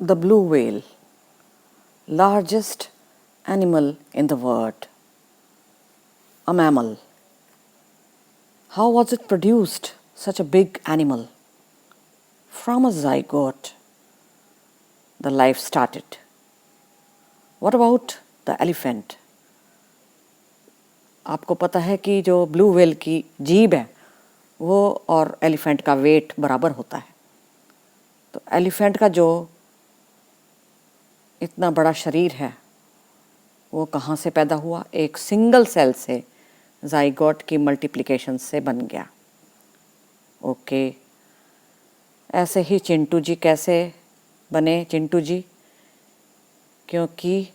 The blue whale, largest animal in the world, a mammal. How was it produced, such a big animal? From a zygote, the life started. What about the elephant? आपको पता है कि जो blue whale की जीभ है वो और एलिफेंट का वेट बराबर होता है। तो एलिफेंट का जो इतना बड़ा शरीर है वो कहाँ से पैदा हुआ? एक सिंगल सेल से, जाइगोट की मल्टीप्लिकेशन से बन गया। ओके, ऐसे ही चिंटू जी कैसे बने? चिंटू जी क्योंकि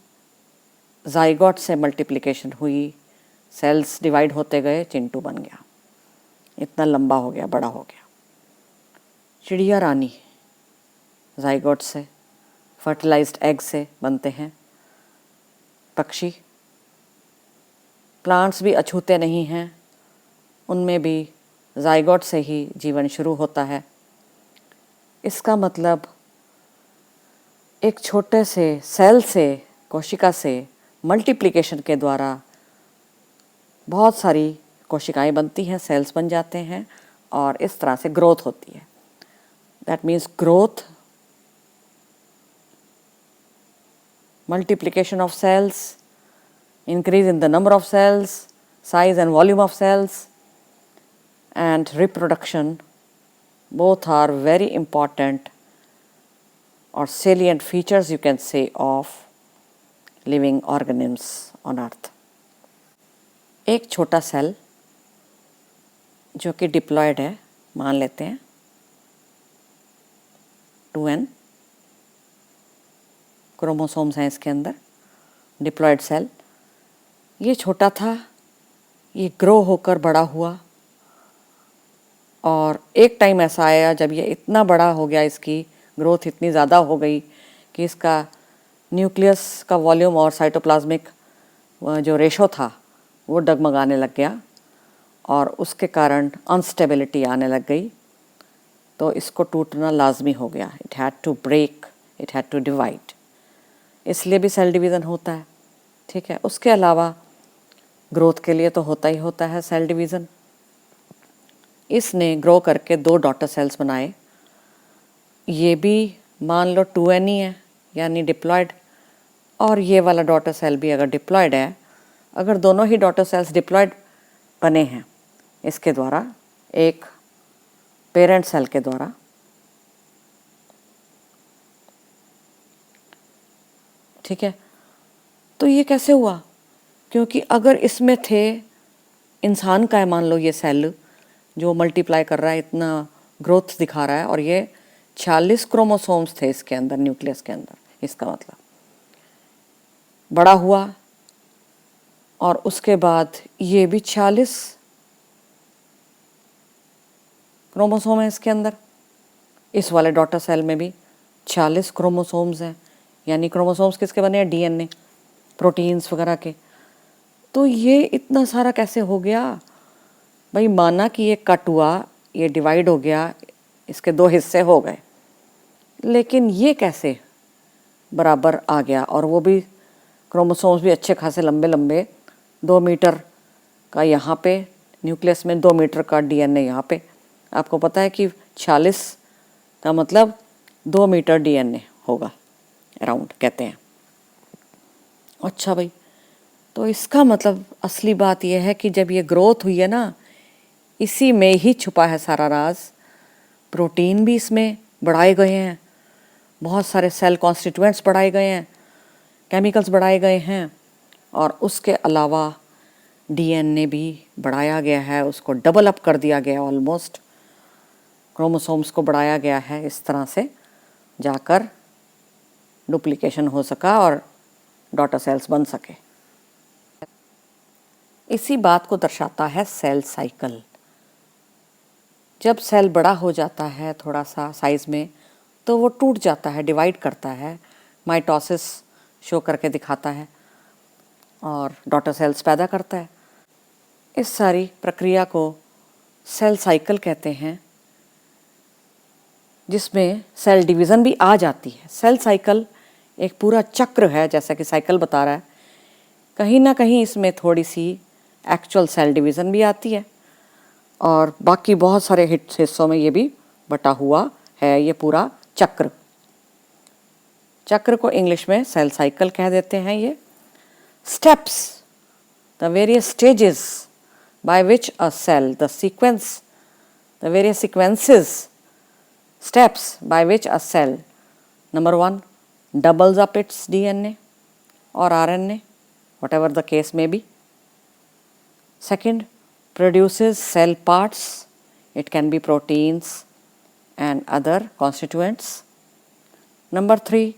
जाइगोट से मल्टीप्लिकेशन हुई, सेल्स डिवाइड होते गए, चिंटू बन गया, इतना लंबा हो गया, बड़ा हो गया। चिड़िया रानी जाइगोट से, फर्टिलाइज्ड एग से बनते हैं। पक्षी, प्लांट्स भी अछूते नहीं हैं, उनमें भी जाइगोट से ही जीवन शुरू होता है। इसका मतलब एक छोटे से सेल से, कोशिका से मल्टीप्लिकेशन के द्वारा बहुत सारी कोशिकाएं बनती हैं, सेल्स बन जाते हैं और इस तरह से ग्रोथ होती है। That means growth, multiplication of cells, increase in the number of cells, size and volume of cells, and reproduction, both are very important or salient features you can say of living organisms on earth. एक छोटा cell जो कि diploid है, मान लेते हैं 2n chromosomes हैं इसके अंदर, डिप्लॉयड सेल। ये छोटा था, ये ग्रो होकर बड़ा हुआ और एक टाइम ऐसा आया जब ये इतना बड़ा हो गया, इसकी ग्रोथ इतनी ज़्यादा हो गई कि इसका न्यूक्लियस का वॉल्यूम और साइटोप्लाज्मिक जो रेशो था वो डगमगाने लग गया और उसके कारण अनस्टेबिलिटी आने लग गई। तो इसको टूटना लाजमी हो गया। It had to break, it had to divide. इसलिए भी सेल डिवीज़न होता है, ठीक है। उसके अलावा ग्रोथ के लिए तो होता ही होता है सेल डिवीज़न। इसने ग्रो करके 2 डॉटर सेल्स बनाए। ये भी मान लो 2n ही है, यानी डिप्लॉयड, और ये वाला डॉटर सेल भी अगर डिप्लॉयड है, अगर दोनों ही डॉटर सेल्स डिप्लॉयड बने हैं इसके द्वारा, एक पेरेंट सेल के द्वारा, ठीक है, तो ये कैसे हुआ? क्योंकि अगर इसमें थे, इंसान का है मान लो ये सेल जो मल्टीप्लाई कर रहा है, इतना ग्रोथ दिखा रहा है, और ये 46 क्रोमोसोम्स थे इसके अंदर, न्यूक्लियस के अंदर। इसका मतलब बड़ा हुआ और उसके बाद ये भी 46 क्रोमोसोम है इसके अंदर। इस वाले डॉटर सेल में भी 46 क्रोमोसोम्स हैं, यानी क्रोमोसोम्स किसके बने हैं? डीएनए, प्रोटीन्स वगैरह के। तो ये इतना सारा कैसे हो गया भाई? माना कि ये कट हुआ, ये डिवाइड हो गया, इसके 2 हिस्से हो गए, लेकिन ये कैसे बराबर आ गया? और वो भी क्रोमोसोम्स भी अच्छे खासे लंबे लंबे, 2 मीटर का यहाँ पे न्यूक्लियस में, 2 मीटर का डीएनए यहाँ पे। आपको पता है कि 46 का मतलब 2 मीटर डीएनए होगा अराउंड, कहते हैं। अच्छा भाई, तो इसका मतलब असली बात यह है कि जब ये ग्रोथ हुई है ना, इसी में ही छुपा है सारा राज। प्रोटीन भी इसमें बढ़ाए गए हैं, बहुत सारे सेल कॉन्स्टिट्यूएंट्स बढ़ाए गए हैं, केमिकल्स बढ़ाए गए हैं, और उसके अलावा डीएनए भी बढ़ाया गया है, उसको डबल अप कर दिया गया, ऑलमोस्ट क्रोमोसोम्स को बढ़ाया गया है। इस तरह से जाकर डुप्लीकेशन हो सका और डॉटर सेल्स बन सके। इसी बात को दर्शाता है सेल साइकिल। जब सेल बड़ा हो जाता है थोड़ा सा साइज़ में, तो वो टूट जाता है, डिवाइड करता है, माइटोसिस शो करके दिखाता है और डॉटर सेल्स पैदा करता है। इस सारी प्रक्रिया को सेल साइकिल कहते हैं। जिसमें सेल डिवीज़न भी आ जाती है। सेल साइकिल एक पूरा चक्र है, जैसा कि साइकिल बता रहा है। कहीं ना कहीं इसमें थोड़ी सी एक्चुअल सेल डिवीज़न भी आती है और बाकी बहुत सारे हिस्सों में ये भी बटा हुआ है ये पूरा चक्र। चक्र को इंग्लिश में सेल साइकिल कह देते हैं। ये steps, the various stages by which a cell, the sequence, the various sequences, steps by which a cell, number 1, doubles up its DNA or RNA, whatever the case may be. Second, produces cell parts, it can be proteins and other constituents. Number 3,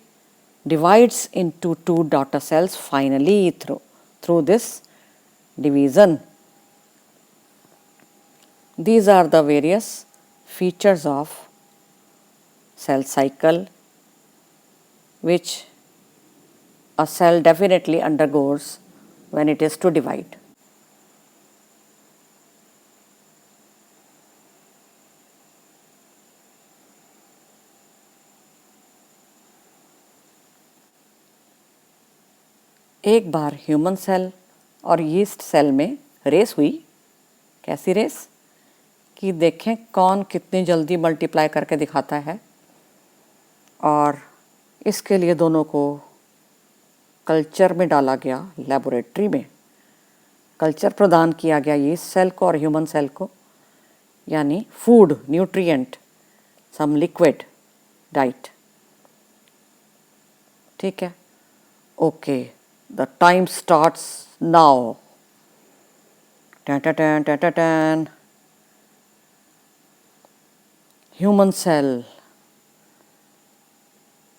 divides into 2 daughter cells finally through this division. These are the various features of cell cycle which a cell definitely undergoes when it is to divide. एक बार human cell और yeast cell में race हुई। कैसी race? कि देखें कौन कितनी जल्दी मल्टीप्लाई करके दिखाता है, और इसके लिए दोनों को कल्चर में डाला गया, लेबोरेटरी में कल्चर प्रदान किया गया यीस्ट सेल को और ह्यूमन सेल को, यानी food, nutrient, some liquid diet. ठीक है, okay, the time starts now. टन टन टन टन टन। ह्यूमन सेल,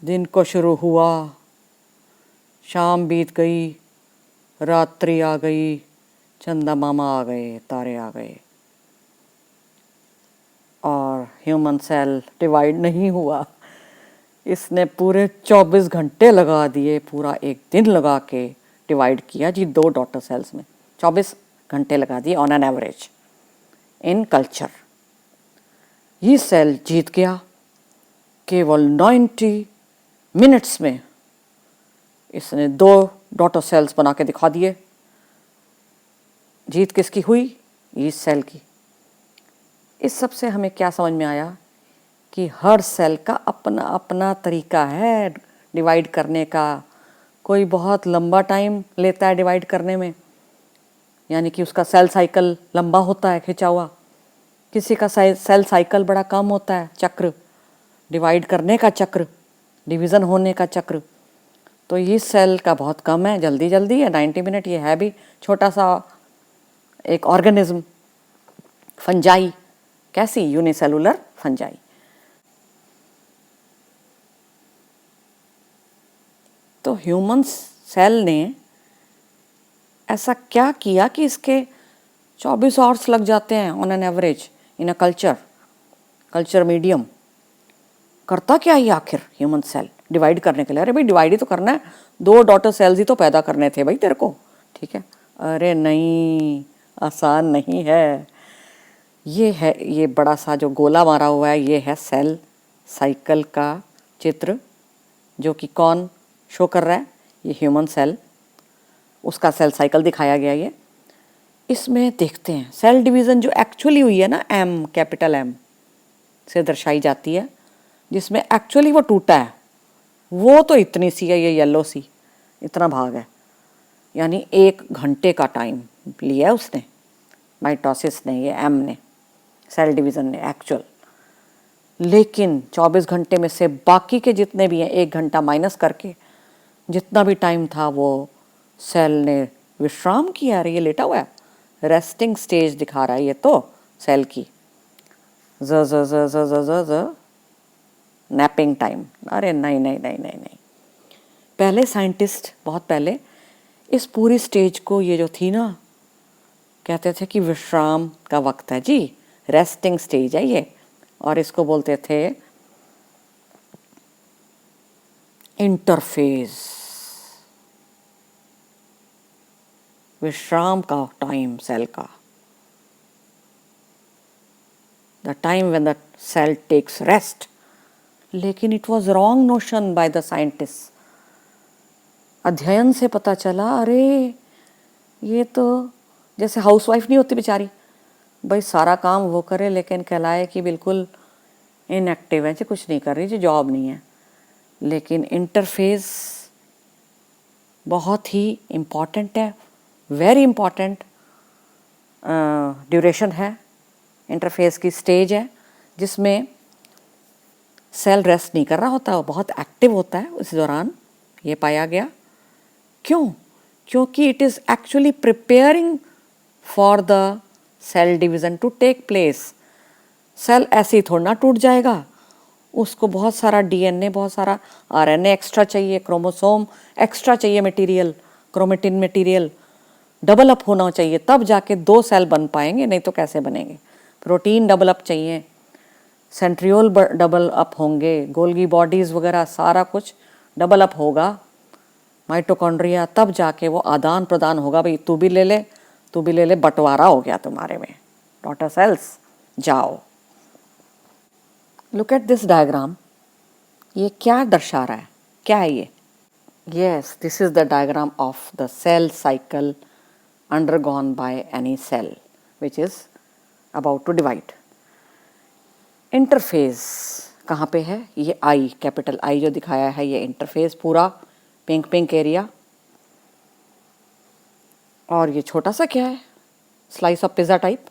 दिन को शुरू हुआ, शाम बीत गई, रात्रि आ गई, चंदा मामा आ गए, तारे आ गए, और ह्यूमन सेल डिवाइड नहीं हुआ। इसने पूरे 24 घंटे लगा दिए, पूरा एक दिन लगा के डिवाइड किया जी 2 डॉटर सेल्स में। 24 घंटे लगा दिए on an average in culture. ये सेल जीत गया केवल 90 मिनट्स में। इसने 2 डॉटर सेल्स बना के दिखा दिए। जीत किसकी हुई? इस सेल की। इस सब से हमें क्या समझ में आया कि हर सेल का अपना अपना तरीका है डिवाइड करने का। कोई बहुत लंबा टाइम लेता है डिवाइड करने में, यानी कि उसका सेल साइकिल लंबा होता है, खिंचा हुआ। किसी का सेल साइकिल बड़ा कम होता है, चक्र डिवाइड करने का, चक्र डिवीज़न होने का चक्र। तो ये सेल का बहुत कम है, जल्दी जल्दी है, 90 मिनट। ये है भी छोटा सा एक ऑर्गेनिज्म, फंजाई। कैसी? Unicellular fungi. तो ह्यूमन सेल ने ऐसा क्या किया कि इसके 24 आवर्स लग जाते हैं on an average in a culture medium. करता क्या ही आखिर ह्यूमन सेल डिवाइड करने के लिए? अरे भाई डिवाइड ही तो करना है, 2 डॉटर सेल्स ही तो पैदा करने थे भाई तेरे को। ठीक है, अरे नहीं, आसान नहीं है। ये है, ये बड़ा सा जो गोला मारा हुआ है, ये है सेल साइकिल का चित्र, जो कि कौन शो कर रहा है? ये ह्यूमन सेल, उसका सेल साइकिल दिखाया गया। ये इसमें देखते हैं सेल डिवीज़न जो एक्चुअली हुई है ना, एम, कैपिटल एम से दर्शाई जाती है, जिसमें एक्चुअली वो टूटा है, वो तो इतनी सी है, ये येलो सी, इतना भाग है। यानी 1 घंटे का टाइम लिया है उसने, माइटोसिस ने, ये एम ने, सेल डिवीज़न ने एक्चुअल। लेकिन 24 घंटे में से बाकी के जितने भी हैं, 1 घंटा माइनस करके जितना भी टाइम था, वो सेल ने विश्राम किया। अरे ये लेटा हुआ है, रेस्टिंग स्टेज दिखा रहा है ये तो सेल की। ज ज ज ज ज ज ज नैपिंग टाइम। अरे नहीं नहीं नहीं नहीं नहीं। पहले साइंटिस्ट, बहुत पहले, इस पूरी स्टेज को, ये जो थी ना, कहते थे कि विश्राम का वक्त है जी, रेस्टिंग स्टेज है ये, और इसको बोलते थे इंटरफेज, विश्राम का टाइम सेल का, the time when the cell takes rest. लेकिन it was wrong notion by the scientist. अध्ययन से पता चला अरे ये तो जैसे हाउसवाइफ नहीं होती बेचारी, भाई सारा काम वो करे लेकिन कहलाए कि बिल्कुल इनएक्टिव है जी, कुछ नहीं कर रही जी, जॉब नहीं है। लेकिन इंटरफेस बहुत ही इम्पॉर्टेंट है, वेरी इम्पॉर्टेंट ड्यूरेशन है। इंटरफेस की स्टेज है जिसमें सेल रेस्ट नहीं कर रहा होता, वो बहुत एक्टिव होता है उस दौरान, ये पाया गया। क्यों? क्योंकि it is actually preparing for the cell division to take place. Cell ऐसे ही थोड़ा ना टूट जाएगा, उसको बहुत सारा डीएनए, बहुत सारा आरएनए एक्स्ट्रा चाहिए, क्रोमोसोम एक्स्ट्रा चाहिए, material, chromatin material double up होना चाहिए, तब जाके 2 सेल बन पाएंगे, नहीं तो कैसे बनेंगे। प्रोटीन डबल अप चाहिए, सेंट्रियोल डबल अप होंगे, गोल्गी बॉडीज़ वगैरह सारा कुछ डबल अप होगा, माइटोकॉन्ड्रिया, तब जाके वो आदान प्रदान होगा। भाई तू भी ले ले, तू भी ले ले, बंटवारा हो गया तुम्हारे में, डॉटर सेल्स जाओ। लुक एट दिस डायग्राम, ये क्या दर्शा रहा है, क्या है ये? Yes, this is the diagram of the cell cycle undergone by any cell which is about to divide. Interphase कहाँ पे है? ये आई, कैपिटल आई जो दिखाया है, ये इंटरफेस पूरा पिंक पिंक एरिया। और ये छोटा सा क्या है, स्लाइस ऑफ पिज़्ज़ा टाइप,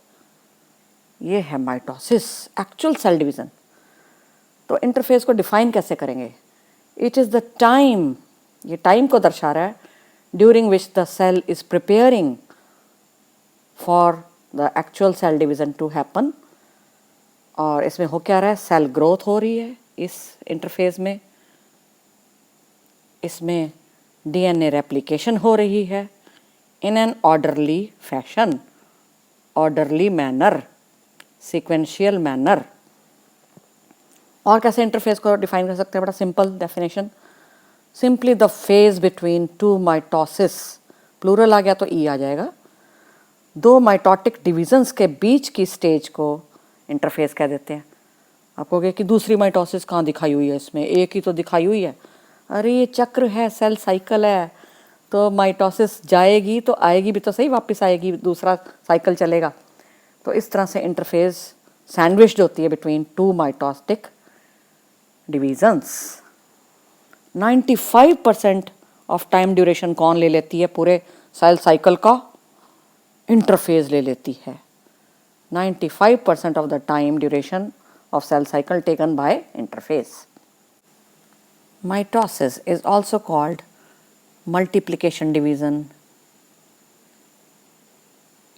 ये है माइटोसिस, एक्चुअल सेल डिवीज़न। तो इंटरफेस को डिफाइन कैसे करेंगे? इट इज़ द टाइम, ये टाइम को दर्शा रहा है, during which the cell is preparing for the actual cell division to happen. और इसमें हो क्या रहा है? सेल ग्रोथ हो रही है इस इंटरफेस में, इसमें डीएनए रेप्लिकेशन हो रही है in an orderly fashion, orderly manner, sequential manner. और कैसे इंटरफेस को डिफाइन कर सकते हैं? बड़ा simple definition, simply the phase between 2 mitosis, plural आ गया तो ई आ जाएगा, 2 माइटोटिक डिविजन्स के बीच की स्टेज को इंटरफेस कह देते हैं। आप कहोगे कि दूसरी माइटोसिस कहाँ दिखाई हुई है इसमें, एक ही तो दिखाई हुई है। अरे ये चक्र है, सेल साइकिल है, तो माइटोसिस जाएगी तो आएगी भी तो सही, वापस आएगी, दूसरा साइकिल चलेगा। तो इस तरह से इंटरफेस सैंडविच्ड होती है between 2 mitotic divisions. 95% of time duration कौन ले लेती है पूरे सेल साइकिल का? इंटरफेस ले लेती है। 95% of the time duration of cell cycle taken by interface. Mitosis is also called multiplication division,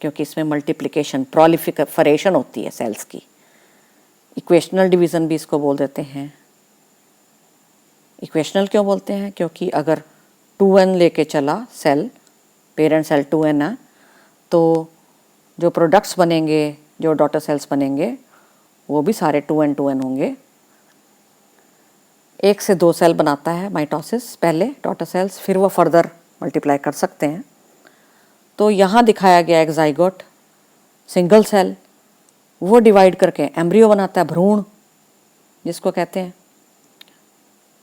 क्योंकि इसमें मल्टीप्लिकेशन, प्रोलिफरेशन होती है सेल्स की। इक्वेशनल डिवीज़न भी इसको बोल देते हैं। इक्वेशनल क्यों बोलते हैं? क्योंकि अगर 2n लेके चला सेल, पेरेंट सेल 2n है, तो जो प्रोडक्ट्स बनेंगे, जो डॉटर सेल्स बनेंगे, वो भी सारे 2n होंगे। 1 से 2 सेल बनाता है माइटोसिस पहले, डॉटर सेल्स, फिर वो फर्दर मल्टीप्लाई कर सकते हैं। तो यहाँ दिखाया गया एक जाइगोट सिंगल सेल, वो डिवाइड करके एम्ब्रियो बनाता है, भ्रूण जिसको कहते हैं,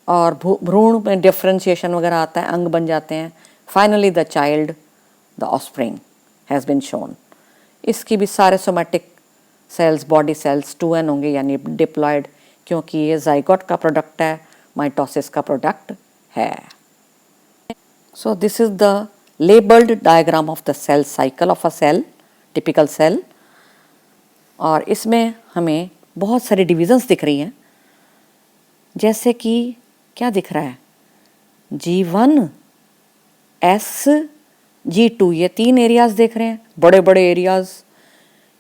और भ्रूण में डिफ्रेंशिएशन वगैरह आता है, अंग बन जाते हैं। Finally the child, the offspring has been shown. इसकी भी सारे somatic cells, body cells 2n होंगे, यानी डिप्लॉयड, क्योंकि ये जाइगोट का प्रोडक्ट है, माइटोसिस का प्रोडक्ट है। So this is the labelled diagram of the cell cycle of a cell, typical cell. और इसमें हमें बहुत सारी डिविजन्स दिख रही हैं, जैसे कि क्या दिख रहा है? G1, S, G2, ये 3 एरियाज देख रहे हैं, बड़े बड़े एरियाज।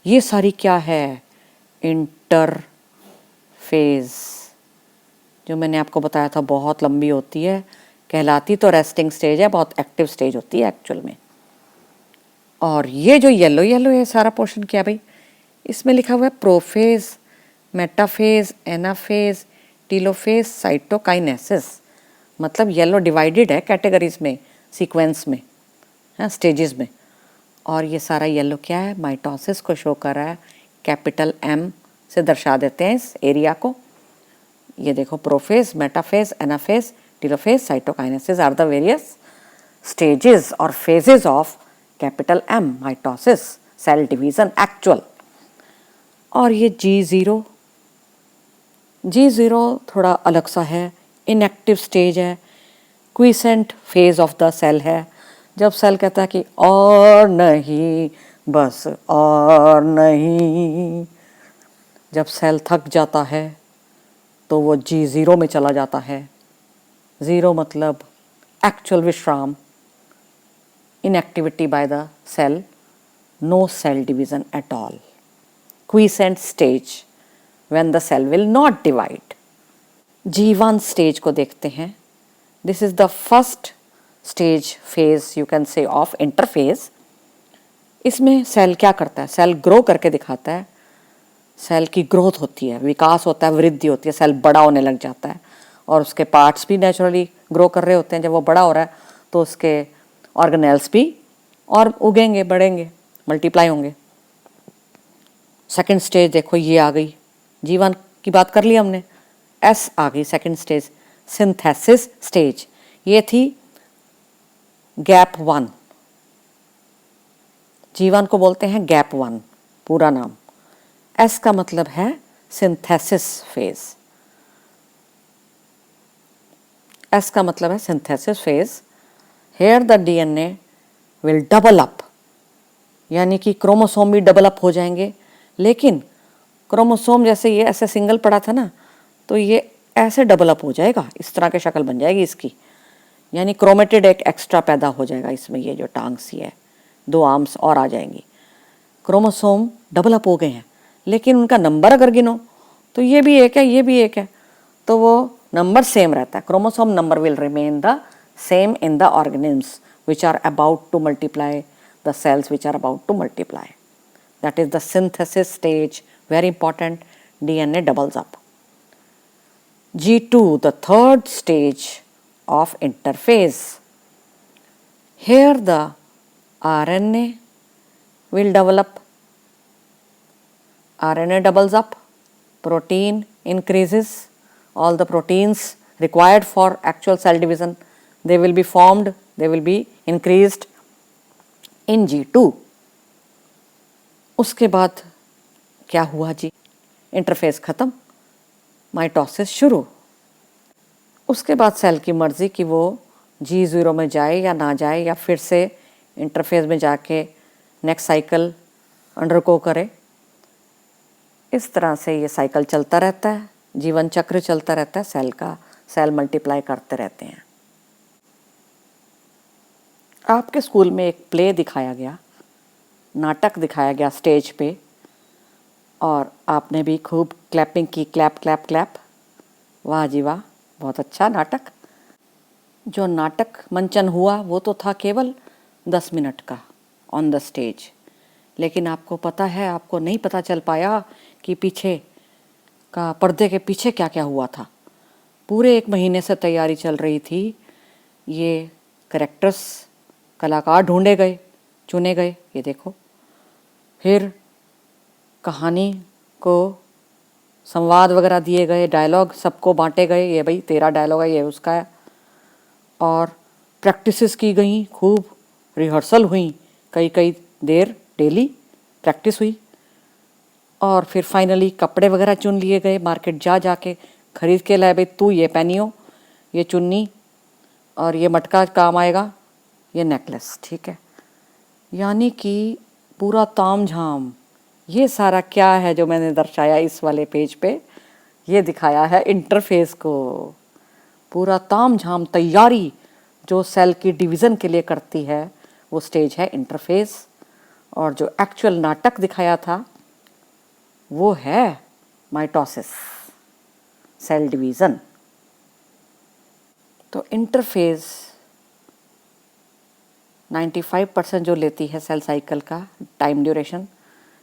ये सारी क्या है? इंटरफेज, जो मैंने आपको बताया था बहुत लंबी होती है, कहलाती तो रेस्टिंग स्टेज है, बहुत एक्टिव स्टेज होती है एक्चुअल में। और ये जो येलो येलो है सारा पोर्शन क्या भाई? इसमें लिखा हुआ है prophase, metaphase, anaphase, telophase, cytokinesis. मतलब येलो डिवाइडेड है कैटेगरीज में, सीक्वेंस में, हाँ, स्टेजेस में। और ये सारा येलो क्या है? माइटोसिस को शो कर रहा है, कैपिटल M से दर्शा देते हैं इस एरिया को। ये देखो, prophase, metaphase, anaphase, telophase, cytokinesis are the various stages और phases of capital M mitosis, cell division actual. और ये G0 थोड़ा अलग सा है, इनएक्टिव स्टेज है, quiescent phase of the cell है। जब सेल कहता है कि और नहीं, बस और नहीं, जब सेल थक जाता है तो वो G0 में चला जाता है। 0 मतलब एक्चुअल विश्राम, inactivity by the cell, no cell division at all, quiescent stage when the cell will not divide। G1 stage को देखते हैं। This is the first stage phase you can say of interphase। इसमें cell क्या करता है? Cell grow करके दिखाता है, सेल की ग्रोथ होती है, विकास होता है, वृद्धि होती है, सेल बड़ा होने लग जाता है और उसके पार्ट्स भी नेचुरली ग्रो कर रहे होते हैं। जब वो बड़ा हो रहा है तो उसके ऑर्गेनेल्स भी और उगेंगे, बढ़ेंगे, मल्टीप्लाई होंगे। सेकंड स्टेज देखो, ये आ गई, G1 की बात कर ली हमने, S आ गई सेकंड स्टेज, सिंथेसिस स्टेज। ये थी गैप 1, G1 को बोलते हैं गैप 1 पूरा नाम। S का मतलब है सिंथेसिस फेज, S का मतलब है synthesis phase. Here the DNA will double up, यानी कि क्रोमोसोम भी डेवलप हो जाएंगे। लेकिन क्रोमोसोम जैसे ये ऐसे सिंगल पड़ा था ना, तो ये ऐसे डेवलप हो जाएगा, इस तरह की शक्ल बन जाएगी इसकी, यानी क्रोमेटिड एक एक्स्ट्रा पैदा हो जाएगा इसमें। ये जो टांग सी है, 2 आर्म्स और आ जाएंगी। क्रोमोसोम डेवलप हो गए हैं, लेकिन उनका नंबर अगर गिनो तो ये भी एक है, ये भी एक है, तो वो नंबर सेम रहता है। Chromosome number will remain the same in the organisms which are about to multiply, the cells which are about to multiply. That is the synthesis stage, very important. DNA doubles up. G2, the third stage of interphase. Here the RNA will develop, RNA doubles up, protein increases, all the proteins required for actual cell division, they will be formed, they will be increased in G2। उसके बाद क्या हुआ जी? Interface खत्म, mitosis शुरू। उसके बाद cell की मर्जी कि वो G0 में जाए या ना जाए, या फिर से इंटरफेस में जाके नेक्स्ट साइकिल अंडरगो करे। इस तरह से ये साइकिल चलता रहता है, जीवन चक्र चलता रहता है सेल का, सेल मल्टीप्लाई करते रहते हैं। आपके स्कूल में एक प्ले दिखाया गया, नाटक दिखाया गया स्टेज पे, और आपने भी खूब क्लैपिंग की, क्लैप क्लैप क्लैप, वाह जी वाह, बहुत अच्छा नाटक। जो नाटक मंचन हुआ वो तो था केवल 10 मिनट का ऑन द स्टेज, लेकिन आपको पता है, आपको नहीं पता चल पाया कि पीछे का, पर्दे के पीछे क्या क्या हुआ था। पूरे 1 महीने से तैयारी चल रही थी। ये कैरेक्टर्स, कलाकार ढूंढे गए, चुने गए, ये देखो। फिर कहानी को संवाद वगैरह दिए गए, डायलॉग सबको बांटे गए, ये भाई तेरा डायलॉग है, ये उसका है। और प्रैक्टिसेस की गई, खूब रिहर्सल हुई, कई कई देर डेली प्रैक्टिस हुई। और फिर फाइनली कपड़े वगैरह चुन लिए गए, मार्केट जा जाके खरीद के लाए, भाई तू ये पहनियो, ये चुन्नी, और ये मटका काम आएगा, ये नेकलेस, ठीक है। यानी कि पूरा ताम झाम, ये सारा क्या है जो मैंने दर्शाया इस वाले पेज पे, ये दिखाया है इंटरफेस को। पूरा ताम झाम तैयारी जो सेल की डिवीज़न के लिए करती है, वो स्टेज है इंटरफेस। और जो एक्चुअल नाटक दिखाया था वो है माइटोसिस, सेल डिवीज़न। तो इंटरफेज 95% जो लेती है सेल साइकिल का time duration,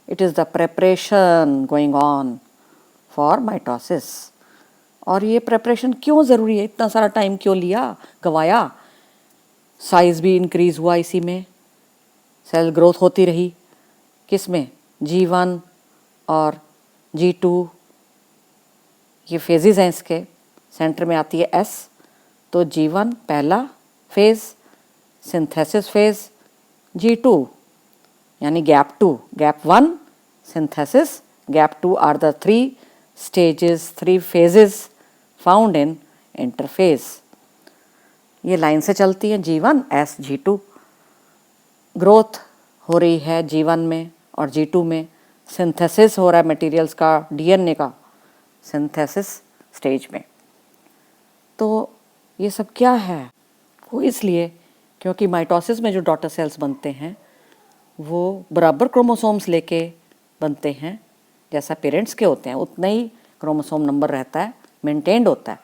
it is the preparation going on for mitosis. और ये प्रेपरेशन क्यों ज़रूरी है, इतना सारा टाइम क्यों लिया, गवाया? साइज़ भी इंक्रीज़ हुआ इसी में, सेल ग्रोथ होती रही, किस में? G1 और G2 ये फेजेस हैं इसके, सेंटर में आती है S, तो G1 पहला फेज सिंथेसिस फेज, G2 यानी gap 2, gap 1 synthesis, gap 2 are the 3 stages, 3 phases found in interphase। ये लाइन से चलती है G1 S G2। ग्रोथ हो रही है G1 में और G2 में, सिंथेसिस हो रहा है मटेरियल्स का, DNA का सिंथेसिस स्टेज में। तो ये सब क्या है? वो इसलिए क्योंकि माइटोसिस में जो डॉटर सेल्स बनते हैं वो बराबर क्रोमोसोम्स लेके बनते हैं, जैसा पेरेंट्स के होते हैं उतना ही क्रोमोसोम नंबर रहता है, मेंटेन्ड होता है।